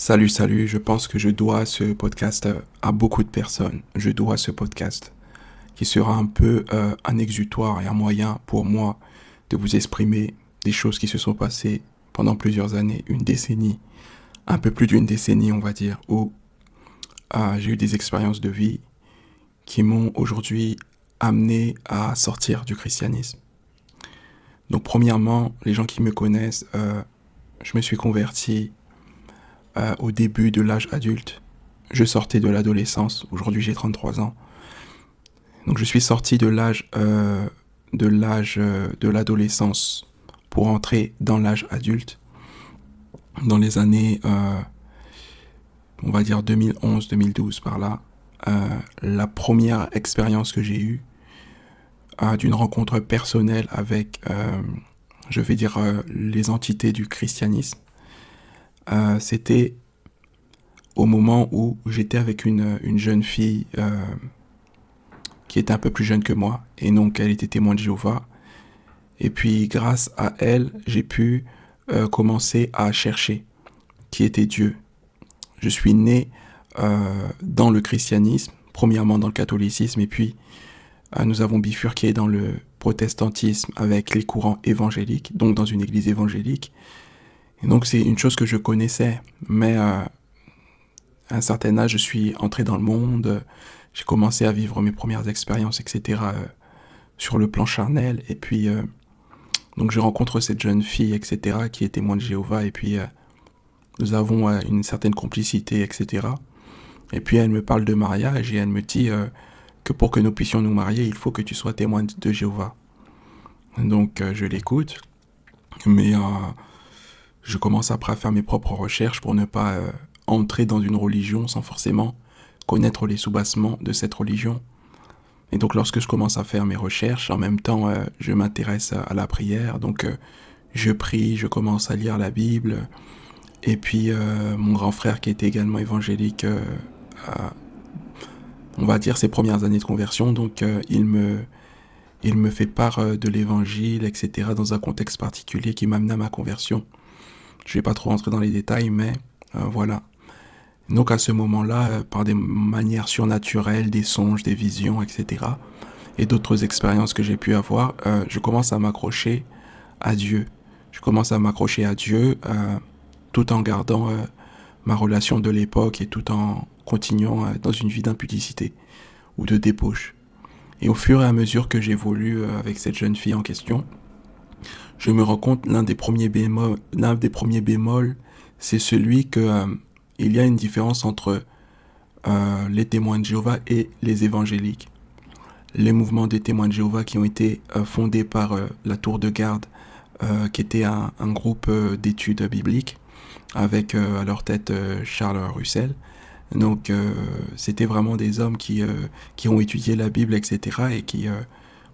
Salut, je pense que je dois ce podcast à beaucoup de personnes. Je dois ce podcast qui sera un peu un exutoire et un moyen pour moi de vous exprimer des choses qui se sont passées pendant plusieurs années, une décennie, un peu plus d'une décennie on va dire, où j'ai eu des expériences de vie qui m'ont aujourd'hui amené à sortir du christianisme. Donc premièrement, les gens qui me connaissent, je me suis converti au début de l'âge adulte. Je sortais de l'adolescence, aujourd'hui j'ai 33 ans. Donc je suis sorti de l'adolescence pour entrer dans l'âge adulte dans les années on va dire 2011-2012 par là. La première expérience que j'ai eue d'une rencontre personnelle avec je vais dire les entités du christianisme, c'était au moment où j'étais avec une jeune fille qui était un peu plus jeune que moi, et donc elle était témoin de Jéhovah. Et puis grâce à elle, j'ai pu commencer à chercher qui était Dieu. Je suis né dans le christianisme, premièrement dans le catholicisme, et puis nous avons bifurqué dans le protestantisme avec les courants évangéliques, donc dans une église évangélique. Et donc c'est une chose que je connaissais, mais à un certain âge, je suis entré dans le monde, j'ai commencé à vivre mes premières expériences, etc., sur le plan charnel, et puis donc je rencontre cette jeune fille, etc., qui est témoin de Jéhovah, et puis nous avons une certaine complicité, etc. Et puis elle me parle de mariage, et elle me dit que pour que nous puissions nous marier, il faut que tu sois témoin de Jéhovah. Donc je l'écoute, mais je commence après à faire mes propres recherches pour ne pas entrer dans une religion sans forcément connaître les soubassements de cette religion. Et donc lorsque je commence à faire mes recherches, en même temps je m'intéresse à la prière, donc je prie, je commence à lire la Bible, et puis mon grand frère qui était également évangélique, on va dire ses premières années de conversion, donc il me fait part de l'évangile, etc., dans un contexte particulier qui m'amena à ma conversion. Je vais pas trop rentrer dans les détails, mais voilà. Donc à ce moment-là, par des manières surnaturelles, des songes, des visions, etc., et d'autres expériences que j'ai pu avoir, je commence à m'accrocher à Dieu. Je commence à m'accrocher à Dieu tout en gardant ma relation de l'époque et tout en continuant dans une vie d'impudicité ou de débauche. Et au fur et à mesure que j'évolue avec cette jeune fille en question, je me rends compte l'un des premiers bémols, c'est celui que il y a une différence entre les témoins de Jéhovah et les évangéliques. Les mouvements des témoins de Jéhovah qui ont été fondés par la Tour de Garde, qui était un groupe d'études bibliques, avec à leur tête Charles Russell. Donc c'était vraiment des hommes qui ont étudié la Bible, etc., et qui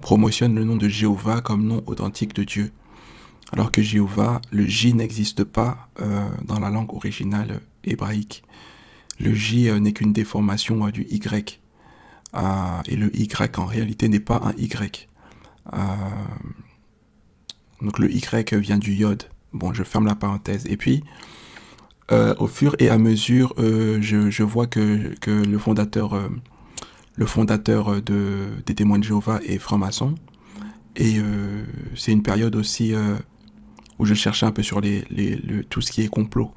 promotionnent le nom de Jéhovah comme nom authentique de Dieu. Alors que Jéhovah, le J n'existe pas dans la langue originale hébraïque. Le J n'est qu'une déformation du Y. Et le Y en réalité n'est pas un Y. Donc le Y vient du Yod. Bon, je ferme la parenthèse. Et puis, au fur et à mesure, je vois que le fondateur des témoins de Jéhovah est franc-maçon. Et c'est une période aussi où je cherchais un peu sur tout ce qui est complot.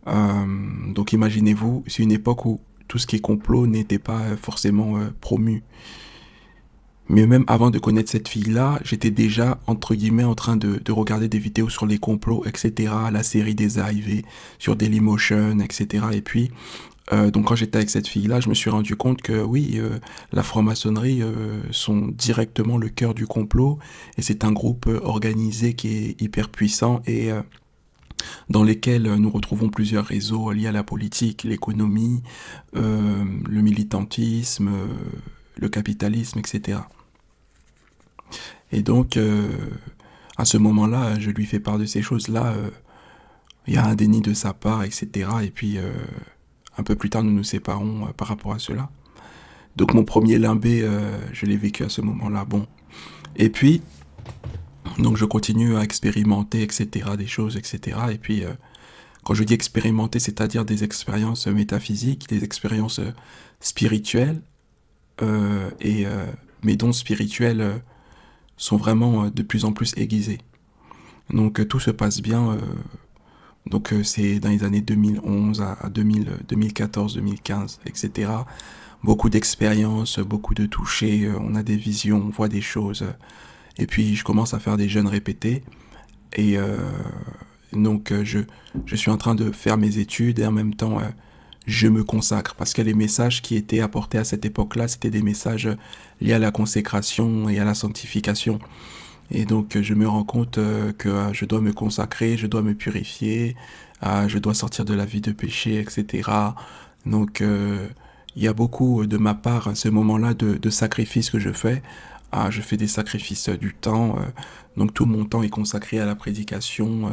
Donc imaginez-vous, c'est une époque où tout ce qui est complot n'était pas forcément promu. Mais même avant de connaître cette fille-là, j'étais déjà, entre guillemets, en train de regarder des vidéos sur les complots, etc., la série des AIV, sur Dailymotion, etc. Et puis, donc quand j'étais avec cette fille-là, je me suis rendu compte que oui, la franc-maçonnerie sont directement le cœur du complot, et c'est un groupe organisé qui est hyper puissant et dans lesquels nous retrouvons plusieurs réseaux liés à la politique, l'économie, le militantisme, le capitalisme, etc. Et donc, à ce moment-là, je lui fais part de ces choses-là. Il y a un déni de sa part, etc. Et puis, un peu plus tard, nous nous séparons par rapport à cela. Donc, mon premier limbé, je l'ai vécu à ce moment-là. Bon. Et puis, donc je continue à expérimenter, etc., des choses, etc. Et puis, Quand je dis expérimenter, c'est-à-dire des expériences métaphysiques, des expériences spirituelles, et mes dons spirituels sont vraiment de plus en plus aiguisés. Donc tout se passe bien. Donc c'est dans les années 2011 à 2014, 2015, etc. Beaucoup d'expériences, beaucoup de touchés, on a des visions, on voit des choses. Et puis je commence à faire des jeûnes répétés. Et donc je suis en train de faire mes études et en même temps je me consacre. Parce que les messages qui étaient apportés à cette époque-là, c'était des messages liés à la consécration et à la sanctification. Et donc je me rends compte que je dois me consacrer, je dois me purifier, je dois sortir de la vie de péché, etc. Donc il y a beaucoup de ma part à ce moment-là de sacrifices que je fais. Je fais des sacrifices du temps, donc tout mon temps est consacré à la prédication,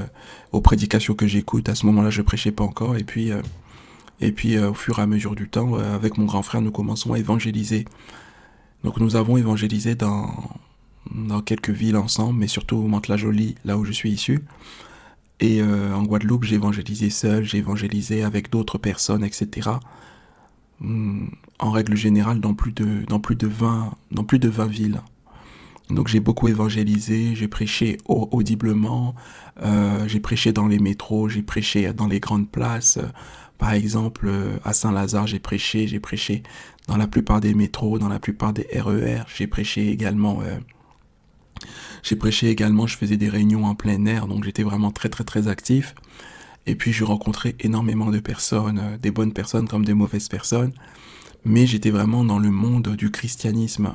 aux prédications que j'écoute. À ce moment-là, je prêchais pas encore, et puis au fur et à mesure du temps, avec mon grand frère, nous commençons à évangéliser. Donc nous avons évangélisé dans quelques villes ensemble, mais surtout au Mantes-la-Jolie, là où je suis issu. Et en Guadeloupe, j'ai évangélisé seul, j'ai évangélisé avec d'autres personnes, etc. En règle générale, dans plus de 20 villes. Donc j'ai beaucoup évangélisé, j'ai prêché audiblement, j'ai prêché dans les métros, j'ai prêché dans les grandes places. Par exemple, à Saint-Lazare, j'ai prêché dans la plupart des métros, dans la plupart des RER. J'ai prêché également, je faisais des réunions en plein air, donc j'étais vraiment très très très actif. Et puis je rencontrais énormément de personnes, des bonnes personnes comme des mauvaises personnes, mais j'étais vraiment dans le monde du christianisme.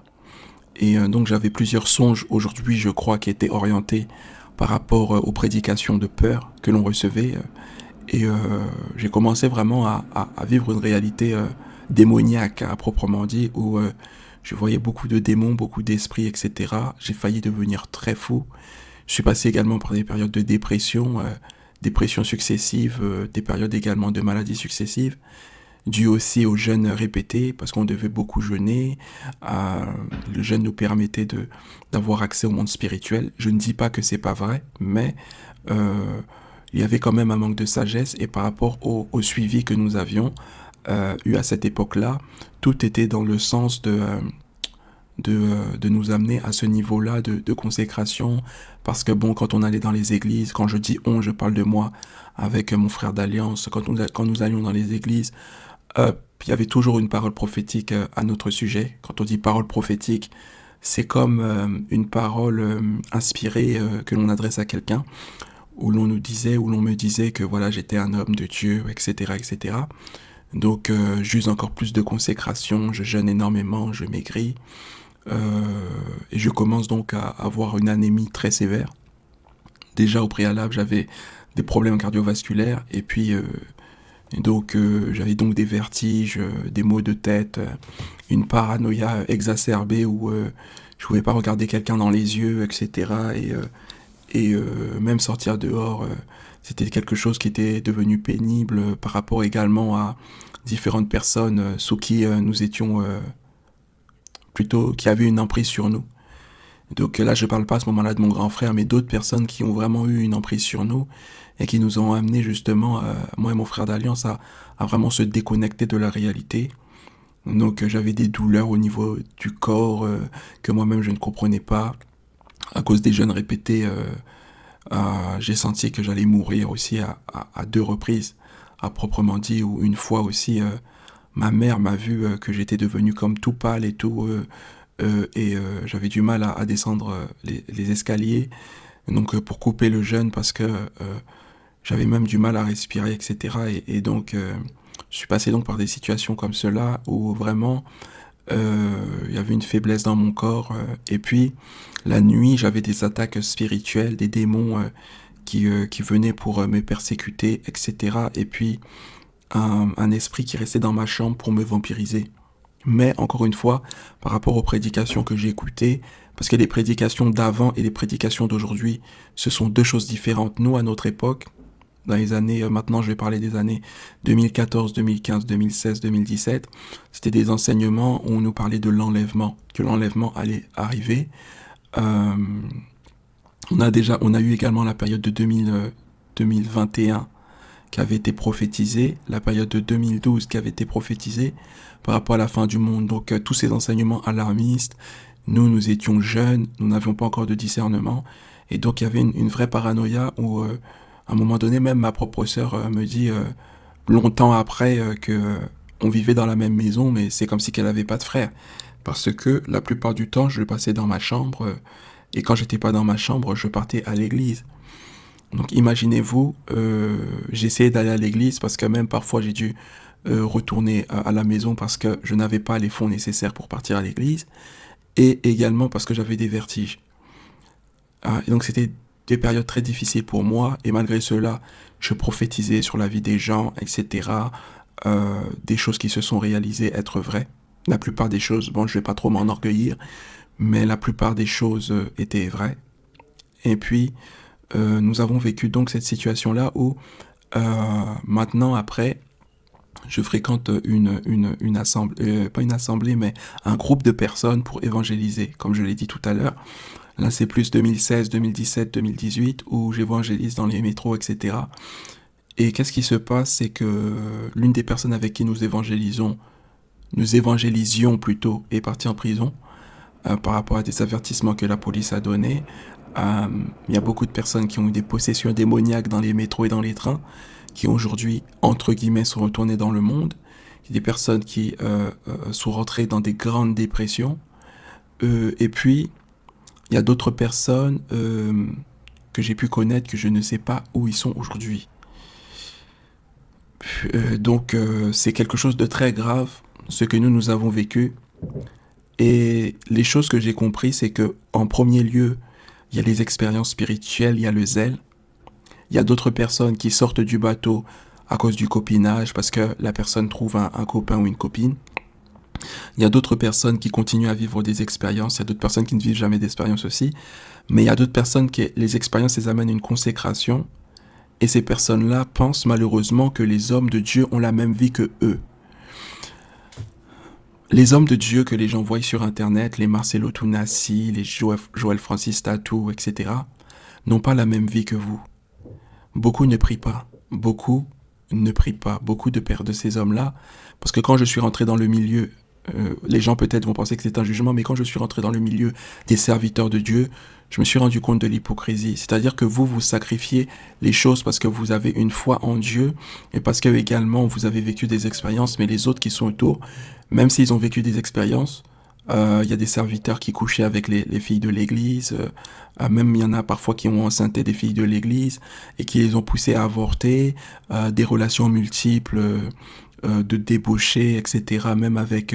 Et donc j'avais plusieurs songes aujourd'hui, je crois, qui étaient orientés par rapport aux prédications de peur que l'on recevait. Et j'ai commencé vraiment à vivre une réalité démoniaque, à proprement dit, où je voyais beaucoup de démons, beaucoup d'esprits, etc. J'ai failli devenir très fou. Je suis passé également par des périodes de dépression, dépression successives, des périodes également de maladies successives, dû aussi aux jeûnes répétés, parce qu'on devait beaucoup jeûner. Le jeûne nous permettait d'avoir accès au monde spirituel. Je ne dis pas que c'est pas vrai, mais il y avait quand même un manque de sagesse, et par rapport au suivi que nous avions eu à cette époque-là, tout était dans le sens de nous amener à ce niveau-là de consécration, parce que bon, quand on allait dans les églises, quand je dis on, je parle de moi avec mon frère d'alliance, quand nous allions dans les églises, il y avait toujours une parole prophétique à notre sujet. Quand on dit parole prophétique, c'est comme une parole inspirée que l'on adresse à quelqu'un, où l'on nous disait, où l'on me disait que voilà, j'étais un homme de Dieu, etc., etc. Donc, j'use encore plus de consécration, je jeûne énormément, je maigris, et je commence donc à avoir une anémie très sévère. Déjà au préalable, j'avais des problèmes cardiovasculaires, et puis donc j'avais donc des vertiges, des maux de tête, une paranoïa exacerbée où je pouvais pas regarder quelqu'un dans les yeux, etc. Et même sortir dehors, c'était quelque chose qui était devenu pénible par rapport également à différentes personnes sous qui nous étions plutôt, qui avaient une emprise sur nous. Donc là, je parle pas à ce moment-là de mon grand frère, mais d'autres personnes qui ont vraiment eu une emprise sur nous et qui nous ont amené justement, moi et mon frère d'alliance, à vraiment se déconnecter de la réalité. Donc j'avais des douleurs au niveau du corps que moi-même je ne comprenais pas. À cause des jeûnes répétés, j'ai senti que j'allais mourir aussi à deux reprises, à proprement dit, ou une fois aussi, ma mère m'a vu que j'étais devenu comme tout pâle et tout, et j'avais du mal à descendre les escaliers, donc pour couper le jeûne, parce que j'avais même du mal à respirer, etc. Et donc je suis passé donc par des situations comme cela, où vraiment il y avait une faiblesse dans mon corps, et puis la nuit j'avais des attaques spirituelles, des démons qui venaient pour me persécuter, etc. Et puis un esprit qui restait dans ma chambre pour me vampiriser. Mais encore une fois, par rapport aux prédications que j'ai écoutées, parce que les prédications d'avant et les prédications d'aujourd'hui, ce sont deux choses différentes. Nous, à notre époque, dans les années, maintenant je vais parler des années 2014, 2015, 2016, 2017, c'était des enseignements où on nous parlait de l'enlèvement, que l'enlèvement allait arriver. On a eu également la période de 2021 qui avait été prophétisée, la période de 2012 qui avait été prophétisée par rapport à la fin du monde. Donc tous ces enseignements alarmistes, nous étions jeunes, nous n'avions pas encore de discernement, et donc il y avait une vraie paranoïa où, à un moment donné, même ma propre sœur me dit, longtemps après, que on vivait dans la même maison, mais c'est comme si qu'elle n'avait pas de frère. Parce que la plupart du temps, je passais dans ma chambre, et quand j'étais pas dans ma chambre, je partais à l'église. Donc imaginez-vous, j'essayais d'aller à l'église parce que même parfois j'ai dû retourner à la maison parce que je n'avais pas les fonds nécessaires pour partir à l'église, et également parce que j'avais des vertiges. Et donc c'était des périodes très difficiles pour moi, et malgré cela, je prophétisais sur la vie des gens, etc. Des choses qui se sont réalisées être vraies. La plupart des choses, bon, je vais pas trop m'enorgueillir, mais la plupart des choses étaient vraies. Et puis, nous avons vécu donc cette situation-là où, maintenant, après, je fréquente une assemblée, pas une assemblée, mais un groupe de personnes pour évangéliser, comme je l'ai dit tout à l'heure. Là, c'est plus 2016, 2017, 2018, où j'évangélise dans les métros, etc. Et qu'est-ce qui se passe, c'est que l'une des personnes avec qui nous évangélisions plutôt, est partie en prison par rapport à des avertissements que la police a donnés. Il y a beaucoup de personnes qui ont eu des possessions démoniaques dans les métros et dans les trains, qui aujourd'hui, entre guillemets, sont retournées dans le monde. Il y a des personnes qui sont rentrées dans des grandes dépressions. Et puis, il y a d'autres personnes que j'ai pu connaître que je ne sais pas où ils sont aujourd'hui. Donc, c'est quelque chose de très grave, ce que nous avons vécu. Et les choses que j'ai compris, c'est que en premier lieu, il y a les expériences spirituelles, il y a le zèle. Il y a d'autres personnes qui sortent du bateau à cause du copinage, parce que la personne trouve un copain ou une copine. Il y a d'autres personnes qui continuent à vivre des expériences, il y a d'autres personnes qui ne vivent jamais d'expériences aussi. Mais il y a d'autres personnes qui, les expériences les amènent à une consécration. Et ces personnes-là pensent malheureusement que les hommes de Dieu ont la même vie que eux. Les hommes de Dieu que les gens voient sur Internet, les Marcelo Tunasi, les Joël Francis Tatou, etc., n'ont pas la même vie que vous. Beaucoup ne prient pas. Beaucoup ne prient pas. Beaucoup de ces hommes-là, parce que quand je suis rentré dans le milieu, les gens peut-être vont penser que c'est un jugement, mais quand je suis rentré dans le milieu des serviteurs de Dieu, je me suis rendu compte de l'hypocrisie. C'est-à-dire que vous sacrifiez les choses parce que vous avez une foi en Dieu et parce que également vous avez vécu des expériences, mais les autres qui sont autour, même s'ils ont vécu des expériences, il y a des serviteurs qui couchaient avec les filles de l'église, même il y en a parfois qui ont enceinté des filles de l'église et qui les ont poussées à avorter, des relations multiples de débauchés, etc., même avec...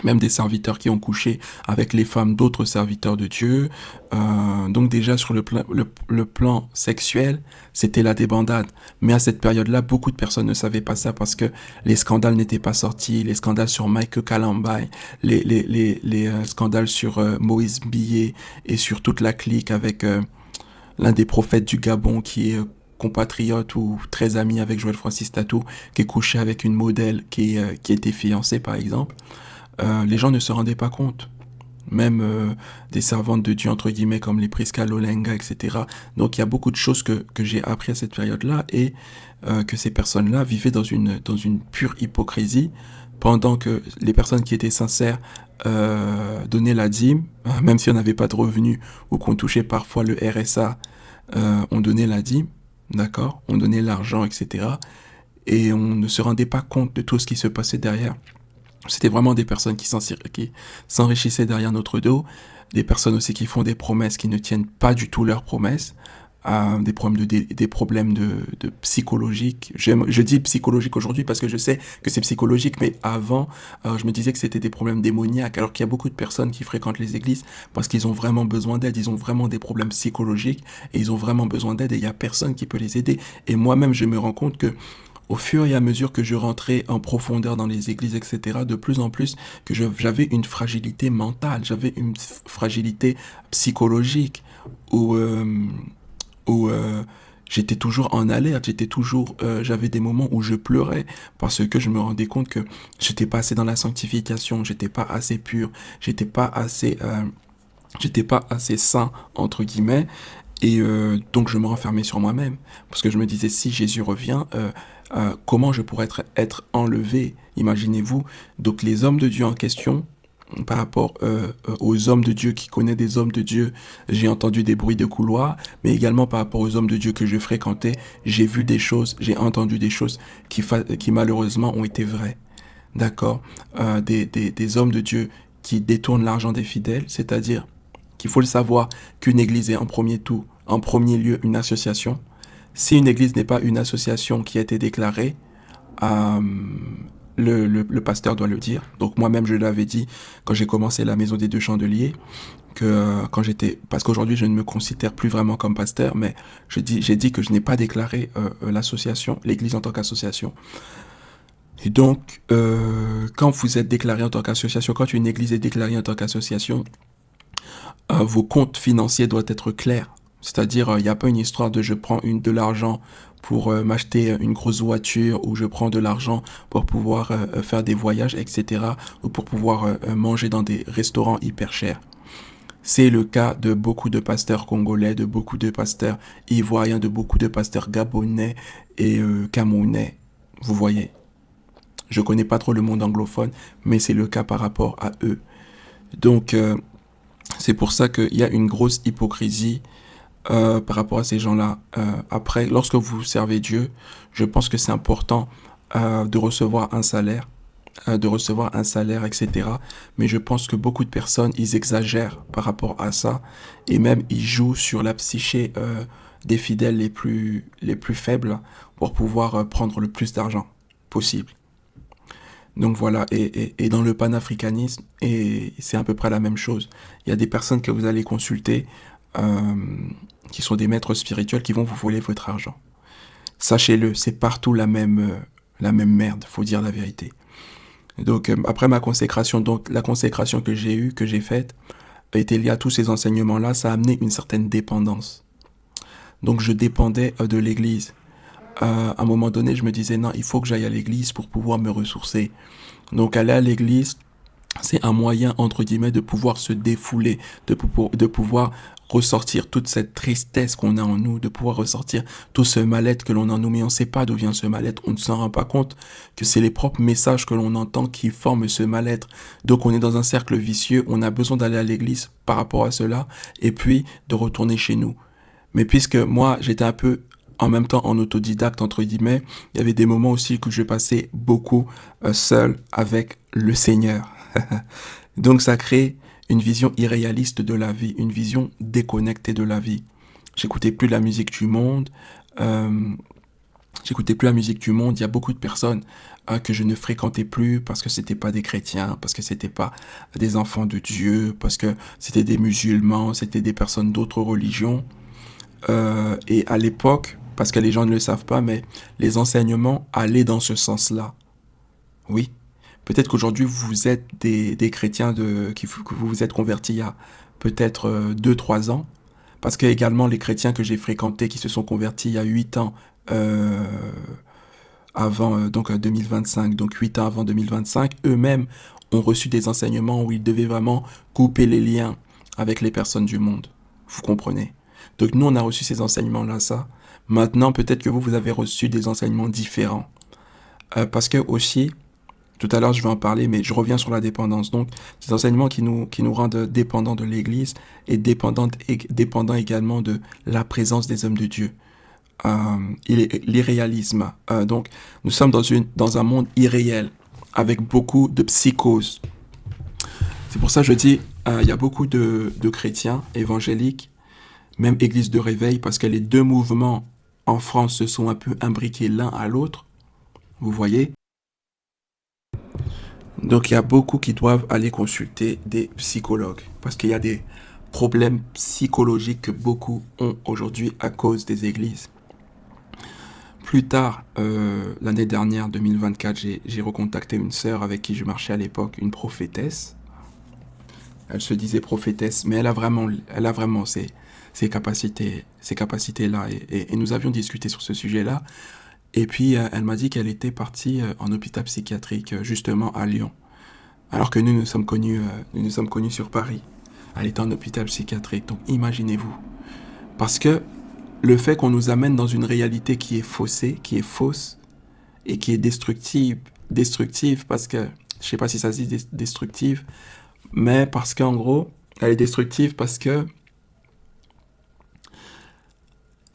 même des serviteurs qui ont couché avec les femmes d'autres serviteurs de Dieu. Donc déjà sur le plan sexuel, c'était la débandade. Mais à cette période-là, beaucoup de personnes ne savaient pas ça parce que les scandales n'étaient pas sortis. Les scandales sur Michael Kalambay, les scandales sur Moïse Billet et sur toute la clique avec l'un des prophètes du Gabon qui est compatriote ou très ami avec Joël Francis Tatou, qui est couché avec une modèle qui était fiancée par exemple. Les gens ne se rendaient pas compte. Même des servantes de Dieu, entre guillemets, comme les Prisca Lolenga, etc. Donc il y a beaucoup de choses que j'ai appris à cette période-là et que ces personnes-là vivaient dans une pure hypocrisie pendant que les personnes qui étaient sincères donnaient la dîme, même si on n'avait pas de revenus ou qu'on touchait parfois le RSA, on donnait la dîme, d'accord, on donnait l'argent, etc. Et on ne se rendait pas compte de tout ce qui se passait derrière. C'était vraiment des personnes qui s'enrichissaient derrière notre dos, des personnes aussi qui font des promesses qui ne tiennent pas du tout leurs promesses, des problèmes de psychologique. Je dis psychologique aujourd'hui parce que je sais que c'est psychologique, mais avant, je me disais que c'était des problèmes démoniaques, alors qu'il y a beaucoup de personnes qui fréquentent les églises parce qu'ils ont vraiment besoin d'aide, ils ont vraiment des problèmes psychologiques et ils ont vraiment besoin d'aide et il y a personne qui peut les aider. Et moi-même, je me rends compte que au fur et à mesure que je rentrais en profondeur dans les églises, etc., de plus en plus que j'avais une fragilité mentale, j'avais une fragilité psychologique où j'étais toujours en alerte, j'avais des moments où je pleurais parce que je me rendais compte que j'étais pas assez dans la sanctification, j'étais pas assez pur, j'étais pas assez saint entre guillemets. Et donc je me renfermais sur moi-même, parce que je me disais, si Jésus revient, comment je pourrais être enlevé? Imaginez-vous. Donc les hommes de Dieu en question, par rapport aux hommes de Dieu qui connaissent des hommes de Dieu, j'ai entendu des bruits de couloir, mais également par rapport aux hommes de Dieu que je fréquentais, j'ai vu des choses, j'ai entendu des choses qui malheureusement ont été vraies. D'accord. Des hommes de Dieu qui détournent l'argent des fidèles, c'est-à-dire qu'il faut le savoir qu'une église est en premier lieu une association. Si une église n'est pas une association qui a été déclarée, euh, le pasteur doit le dire. Donc moi-même, je l'avais dit quand j'ai commencé la Maison des Deux Chandeliers, que quand j'étais... Parce qu'aujourd'hui, je ne me considère plus vraiment comme pasteur, mais j'ai dit que je n'ai pas déclaré l'association, l'église en tant qu'association. Et donc, quand vous êtes déclaré en tant qu'association, quand une église est déclarée en tant qu'association, vos comptes financiers doivent être clairs. C'est-à-dire, il n'y a pas une histoire de je prends de l'argent pour m'acheter une grosse voiture ou je prends de l'argent pour pouvoir faire des voyages, etc. ou pour pouvoir manger dans des restaurants hyper chers. C'est le cas de beaucoup de pasteurs congolais, de beaucoup de pasteurs ivoiriens, de beaucoup de pasteurs gabonais et camerounais. Vous voyez. Je connais pas trop le monde anglophone, mais c'est le cas par rapport à eux. Donc, c'est pour ça qu'il y a une grosse hypocrisie par rapport à ces gens-là. Après, lorsque vous servez Dieu, je pense que c'est important de recevoir un salaire, etc. Mais je pense que beaucoup de personnes, ils exagèrent par rapport à ça, et même ils jouent sur la psyché des fidèles les plus faibles pour pouvoir prendre le plus d'argent possible. Donc voilà, et dans le panafricanisme, et c'est à peu près la même chose. Il y a des personnes que vous allez consulter euh, qui sont des maîtres spirituels qui vont vous voler votre argent. Sachez-le, c'est partout la même merde, faut dire la vérité. Donc après ma consécration, donc la consécration que j'ai eue, que j'ai faite, était liée à tous ces enseignements-là, ça a amené une certaine dépendance. Donc je dépendais de l'église. À un moment donné, je me disais non, il faut que j'aille à l'église pour pouvoir me ressourcer. Donc aller à l'église, c'est un moyen, entre guillemets, de pouvoir se défouler, de pouvoir ressortir toute cette tristesse qu'on a en nous, de pouvoir ressortir tout ce mal-être que l'on a en nous, mais on ne sait pas d'où vient ce mal-être, on ne s'en rend pas compte que c'est les propres messages que l'on entend qui forment ce mal-être. Donc on est dans un cercle vicieux, on a besoin d'aller à l'église par rapport à cela, et puis de retourner chez nous. Mais puisque moi, j'étais un peu en même temps en autodidacte, entre guillemets, il y avait des moments aussi que je passais beaucoup seul avec le Seigneur. Donc ça crée une vision irréaliste de la vie, une vision déconnectée de la vie. J'écoutais plus la musique du monde. euh, il y a beaucoup de personnes que je ne fréquentais plus parce que c'était pas des chrétiens, parce que c'était pas des enfants de Dieu, parce que c'était des musulmans, c'était des personnes d'autres religions. Et à l'époque, parce que les gens ne le savent pas, mais les enseignements allaient dans ce sens-là. Oui. Peut-être qu'aujourd'hui, vous êtes des chrétiens que vous vous êtes convertis il y a peut-être 2-3 ans. Parce que également, les chrétiens que j'ai fréquentés qui se sont convertis il y a 8 ans euh, avant 2025, donc 8 ans avant 2025, eux-mêmes ont reçu des enseignements où ils devaient vraiment couper les liens avec les personnes du monde. Vous comprenez? Donc nous, on a reçu ces enseignements-là, ça. Maintenant, peut-être que vous avez reçu des enseignements différents. Parce que aussi, tout à l'heure, je vais en parler, mais je reviens sur la dépendance. Donc, ces enseignements qui nous rendent dépendants de l'Église et dépendants également de la présence des hommes de Dieu. L'irréalisme. Donc, nous sommes dans un monde irréel, avec beaucoup de psychose. C'est pour ça que je dis, il y a beaucoup de chrétiens évangéliques, même Église de réveil, parce que les deux mouvements en France se sont un peu imbriqués l'un à l'autre. Vous voyez? Donc il y a beaucoup qui doivent aller consulter des psychologues parce qu'il y a des problèmes psychologiques que beaucoup ont aujourd'hui à cause des églises. Plus tard, l'année dernière, 2024, j'ai recontacté une sœur avec qui je marchais à l'époque, une prophétesse. Elle se disait prophétesse, mais elle a vraiment ces capacités-là. Et nous avions discuté sur ce sujet-là. Et puis, elle m'a dit qu'elle était partie en hôpital psychiatrique, justement à Lyon. Alors que nous sommes connus sur Paris. Elle était en hôpital psychiatrique. Donc, imaginez-vous. Parce que le fait qu'on nous amène dans une réalité qui est faussée, qui est fausse, et qui est destructive parce que, je sais pas si ça se dit destructive, mais parce qu'en gros, elle est destructive parce que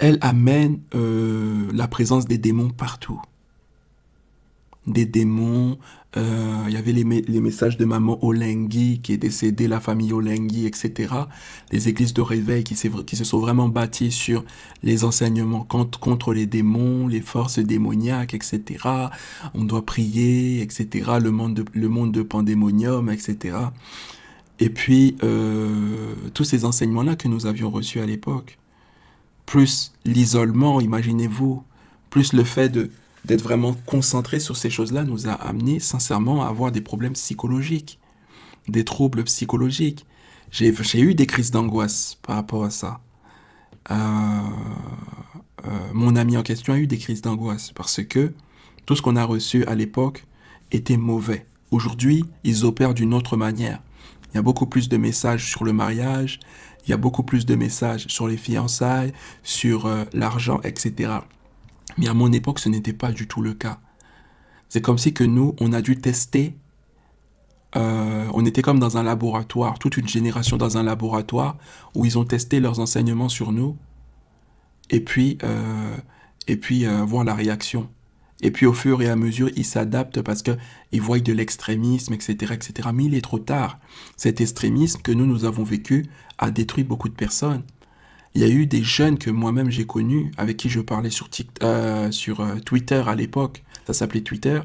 elle amène la présence des démons partout. Des démons, il y avait les messages de maman Olengi qui est décédée, la famille Olengi, etc. Les églises de réveil qui se sont vraiment bâties sur les enseignements contre les démons, les forces démoniaques, etc. On doit prier, etc. Le monde de pandémonium, etc. Et puis, tous ces enseignements-là que nous avions reçus à l'époque, plus l'isolement, imaginez-vous, plus le fait d'être vraiment concentré sur ces choses-là nous a amené sincèrement à avoir des problèmes psychologiques, des troubles psychologiques. J'ai eu des crises d'angoisse par rapport à ça. Mon ami en question a eu des crises d'angoisse parce que tout ce qu'on a reçu à l'époque était mauvais. Aujourd'hui, ils opèrent d'une autre manière. Il y a beaucoup plus de messages sur le mariage, il y a beaucoup plus de messages sur les fiançailles, sur l'argent, etc. Mais à mon époque, ce n'était pas du tout le cas. C'est comme si que nous, on a dû tester, on était comme dans un laboratoire, toute une génération dans un laboratoire, où ils ont testé leurs enseignements sur nous, et puis voir la réaction. Et puis au fur et à mesure, ils s'adaptent parce qu'ils voient de l'extrémisme, etc., etc. Mais il est trop tard. Cet extrémisme que nous avons vécu a détruit beaucoup de personnes. Il y a eu des jeunes que moi-même j'ai connus, avec qui je parlais sur Twitter à l'époque, ça s'appelait Twitter,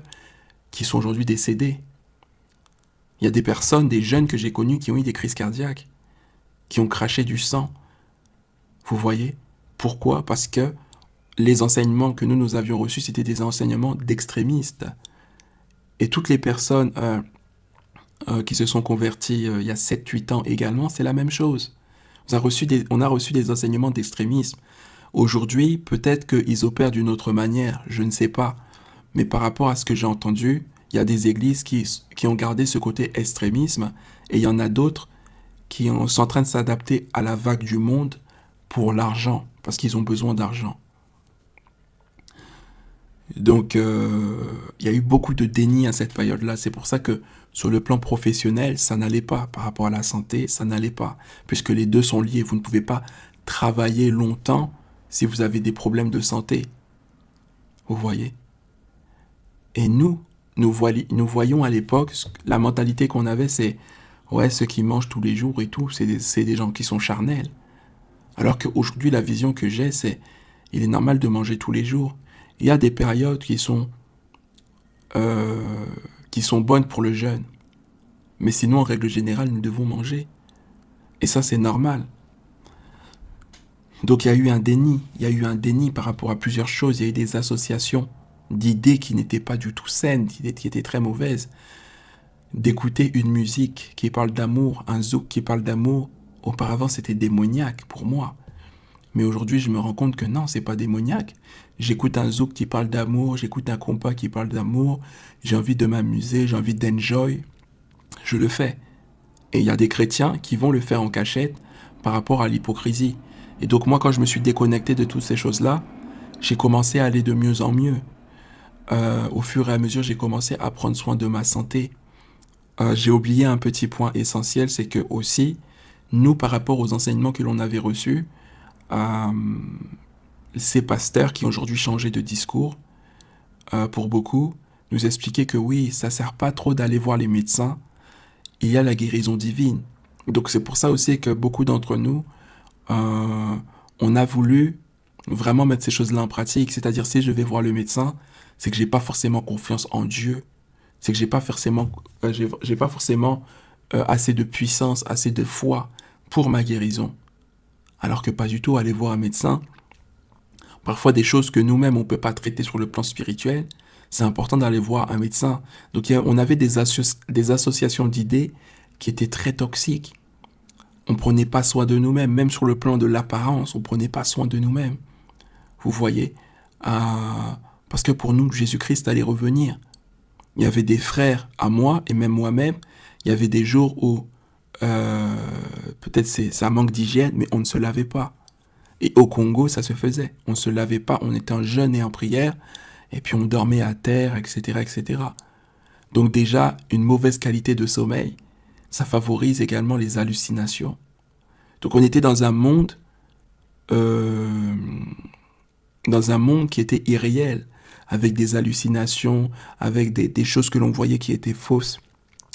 qui sont aujourd'hui décédés. Il y a des personnes, des jeunes que j'ai connus qui ont eu des crises cardiaques, qui ont craché du sang. Vous voyez ? Pourquoi ? Parce que les enseignements que nous avions reçus, c'était des enseignements d'extrémistes. Et toutes les personnes qui se sont converties il y a 7-8 ans également, c'est la même chose. On a reçu des enseignements d'extrémisme. Aujourd'hui, peut-être qu'ils opèrent d'une autre manière, je ne sais pas. Mais par rapport à ce que j'ai entendu, il y a des églises qui ont gardé ce côté extrémisme, et il y en a d'autres qui sont en train de s'adapter à la vague du monde pour l'argent, parce qu'ils ont besoin d'argent. Donc, il y a eu beaucoup de déni à cette période-là. C'est pour ça que sur le plan professionnel, ça n'allait pas. Par rapport à la santé, ça n'allait pas. Puisque les deux sont liés. Vous ne pouvez pas travailler longtemps si vous avez des problèmes de santé. Vous voyez ? Et nous voyons à l'époque, la mentalité qu'on avait, c'est « Ouais, ceux qui mangent tous les jours et tout, c'est des gens qui sont charnels. » Alors qu'aujourd'hui, la vision que j'ai, c'est « Il est normal de manger tous les jours. » Il y a des périodes qui sont bonnes pour le jeûne. Mais sinon, en règle générale, nous devons manger. Et ça, c'est normal. Donc, il y a eu un déni. Il y a eu un déni par rapport à plusieurs choses. Il y a eu des associations d'idées qui n'étaient pas du tout saines, qui étaient très mauvaises. D'écouter une musique qui parle d'amour, un zouk qui parle d'amour, auparavant, c'était démoniaque pour moi. Mais aujourd'hui, je me rends compte que non, c'est pas démoniaque. J'écoute un zouk qui parle d'amour, j'écoute un compas qui parle d'amour, j'ai envie de m'amuser, j'ai envie d'enjoy. Je le fais. Et il y a des chrétiens qui vont le faire en cachette par rapport à l'hypocrisie. Et donc moi, quand je me suis déconnecté de toutes ces choses-là, j'ai commencé à aller de mieux en mieux. Au fur et à mesure, j'ai commencé à prendre soin de ma santé. J'ai oublié un petit point essentiel, c'est que aussi, nous, par rapport aux enseignements que l'on avait reçus, ces pasteurs qui ont aujourd'hui changé de discours, pour beaucoup, nous expliquaient que oui, ça sert pas trop d'aller voir les médecins, il y a la guérison divine. Donc c'est pour ça aussi que beaucoup d'entre nous, on a voulu vraiment mettre ces choses-là en pratique. C'est-à-dire, si je vais voir le médecin, c'est que j'ai pas forcément confiance en Dieu, c'est que j'ai pas forcément assez de puissance, assez de foi pour ma guérison. Alors que pas du tout, aller voir un médecin, parfois des choses que nous-mêmes on peut pas traiter sur le plan spirituel, c'est important d'aller voir un médecin. Donc on avait des associations d'idées qui étaient très toxiques. On prenait pas soin de nous-mêmes, même sur le plan de l'apparence, on prenait pas soin de nous-mêmes. Vous voyez, parce que pour nous, Jésus-Christ allait revenir. Il y avait des frères à moi, et même moi-même, il y avait des jours où peut-être ça manque d'hygiène, mais on ne se lavait pas. Et au Congo, ça se faisait. On ne se lavait pas, on était en jeûne et en prière, et puis on dormait à terre, etc., etc. Donc déjà, une mauvaise qualité de sommeil, ça favorise également les hallucinations. Donc on était euh, dans un monde qui était irréel, avec des hallucinations, avec des choses que l'on voyait qui étaient fausses,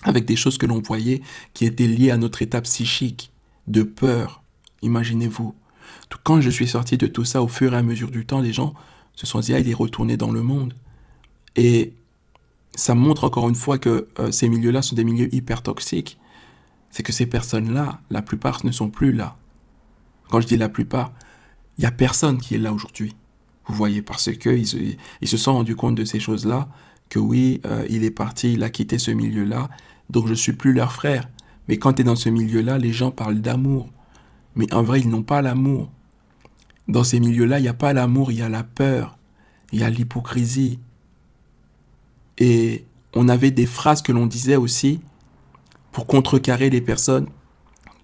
avec des choses que l'on voyait qui étaient liées à notre état psychique, de peur, imaginez-vous. Donc, quand je suis sorti de tout ça, au fur et à mesure du temps, les gens se sont dit, ah, il est retourné dans le monde. Et ça montre encore une fois que ces milieux-là sont des milieux hyper toxiques. C'est que ces personnes-là, la plupart ne sont plus là. Quand je dis la plupart, il n'y a personne qui est là aujourd'hui. Vous voyez, parce qu'ils se sont rendus compte de ces choses-là, que oui, il est parti, il a quitté ce milieu-là, donc je ne suis plus leur frère. Mais quand tu es dans ce milieu-là, les gens parlent d'amour. Mais en vrai, ils n'ont pas l'amour. Dans ces milieux-là, il n'y a pas l'amour, il y a la peur, il y a l'hypocrisie. Et on avait des phrases que l'on disait aussi pour contrecarrer les personnes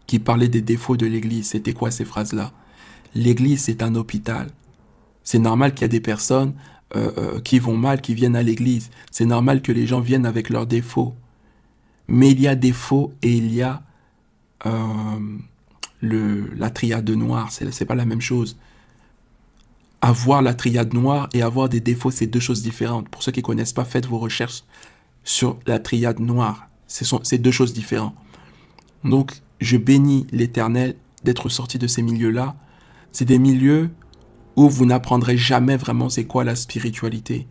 qui parlaient des défauts de l'Église. C'était quoi ces phrases-là? L'Église, c'est un hôpital. C'est normal qu'il y a des personnes qui vont mal, qui viennent à l'Église. C'est normal que les gens viennent avec leurs défauts. Mais il y a défauts et il y a la triade noire. C'est pas la même chose. Avoir la triade noire et avoir des défauts, c'est deux choses différentes. Pour ceux qui ne connaissent pas, faites vos recherches sur la triade noire. C'est deux choses différentes. Donc, je bénis l'Éternel d'être sorti de ces milieux-là. C'est des milieux où vous n'apprendrez jamais vraiment c'est quoi la spiritualité.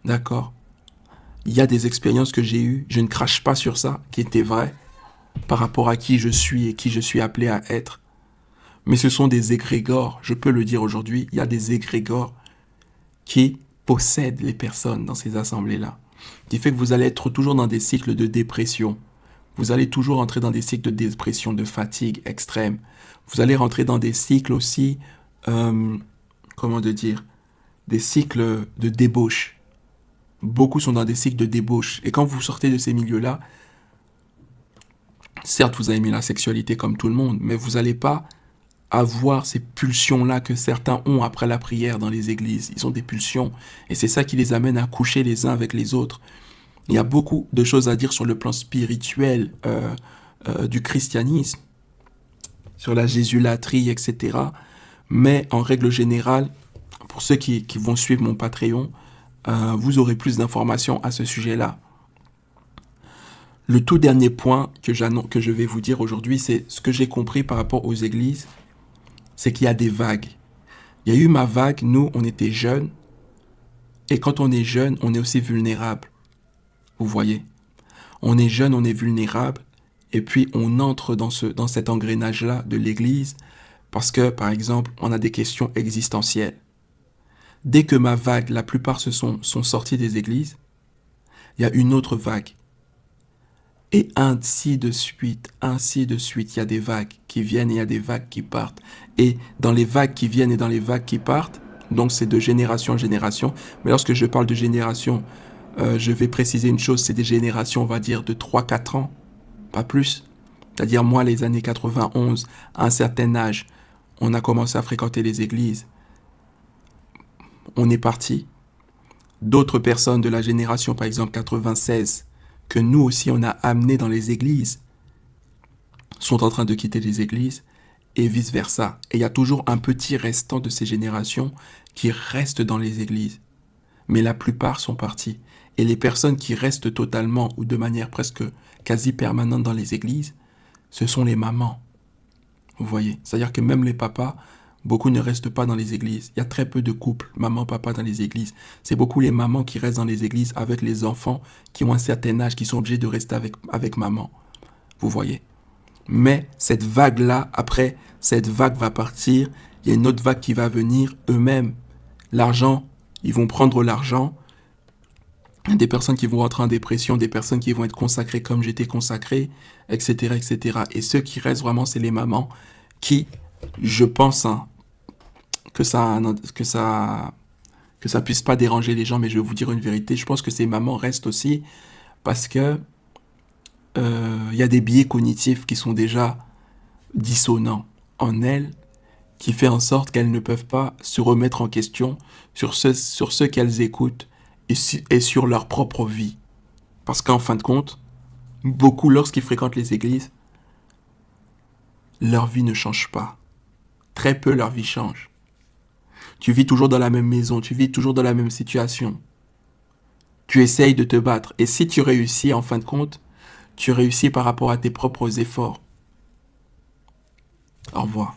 D'accord? Il y a des expériences que j'ai eues, je ne crache pas sur ça, qui étaient vraies, par rapport à qui je suis et qui je suis appelé à être. Mais ce sont des égrégores, je peux le dire aujourd'hui, il y a des égrégores qui possèdent les personnes dans ces assemblées-là. Qui fait que vous allez être toujours dans des cycles de dépression. Vous allez toujours entrer dans des cycles de dépression, de fatigue extrême. Vous allez rentrer dans des cycles aussi, des cycles de débauche. Beaucoup sont dans des cycles de débauche. Et quand vous sortez de ces milieux-là, certes, vous avez mis la sexualité comme tout le monde, mais vous n'allez pas avoir ces pulsions-là que certains ont après la prière dans les églises. Ils ont des pulsions. Et c'est ça qui les amène à coucher les uns avec les autres. Il y a beaucoup de choses à dire sur le plan spirituel du christianisme, sur la jésulatrie, etc. Mais en règle générale, pour ceux qui vont suivre mon Patreon, vous aurez plus d'informations à ce sujet-là. Le tout dernier point que je vais vous dire aujourd'hui, c'est ce que j'ai compris par rapport aux églises, c'est qu'il y a des vagues. Il y a eu ma vague, nous, on était jeunes, et quand on est jeune, on est aussi vulnérable. Vous voyez? On est jeune, on est vulnérable, et puis on entre dans cet engrenage-là de l'église, parce que, par exemple, on a des questions existentielles. Dès que ma vague, la plupart sont sortis des églises, il y a une autre vague. Et ainsi de suite, il y a des vagues qui viennent et il y a des vagues qui partent. Et dans les vagues qui viennent et dans les vagues qui partent, donc c'est de génération en génération, mais lorsque je parle de génération, je vais préciser une chose, c'est des générations, on va dire, de 3-4 ans, pas plus. C'est-à-dire, moi, les années 91, à un certain âge, on a commencé à fréquenter les églises. On est parti. D'autres personnes de la génération, par exemple 96, que nous aussi on a amenés dans les églises, sont en train de quitter les églises, et vice-versa. Et il y a toujours un petit restant de ces générations qui restent dans les églises. Mais la plupart sont partis. Et les personnes qui restent totalement ou de manière presque quasi permanente dans les églises, ce sont les mamans. Vous voyez? C'est-à-dire que même les papas, beaucoup ne restent pas dans les églises. Il y a très peu de couples, maman-papa dans les églises. C'est beaucoup les mamans qui restent dans les églises avec les enfants qui ont un certain âge, qui sont obligés de rester avec maman. Vous voyez? Mais cette vague-là, après, cette vague va partir. Il y a une autre vague qui va venir eux-mêmes. L'argent, ils vont prendre l'argent. Des personnes qui vont rentrer en dépression, des personnes qui vont être consacrées comme j'étais consacré, etc., etc. Et ceux qui restent vraiment, c'est les mamans qui, je pense, que ça puisse pas déranger les gens, mais je vais vous dire une vérité. Je pense que ces mamans restent aussi parce que y a des biais cognitifs qui sont déjà dissonants en elles qui fait en sorte qu'elles ne peuvent pas se remettre en question sur ce qu'elles écoutent et sur leur propre vie. Parce qu'en fin de compte, beaucoup, lorsqu'ils fréquentent les églises, leur vie ne change pas. Très peu leur vie change. Tu vis toujours dans la même maison, tu vis toujours dans la même situation. Tu essayes de te battre. Et si tu réussis, en fin de compte, tu réussis par rapport à tes propres efforts. Au revoir.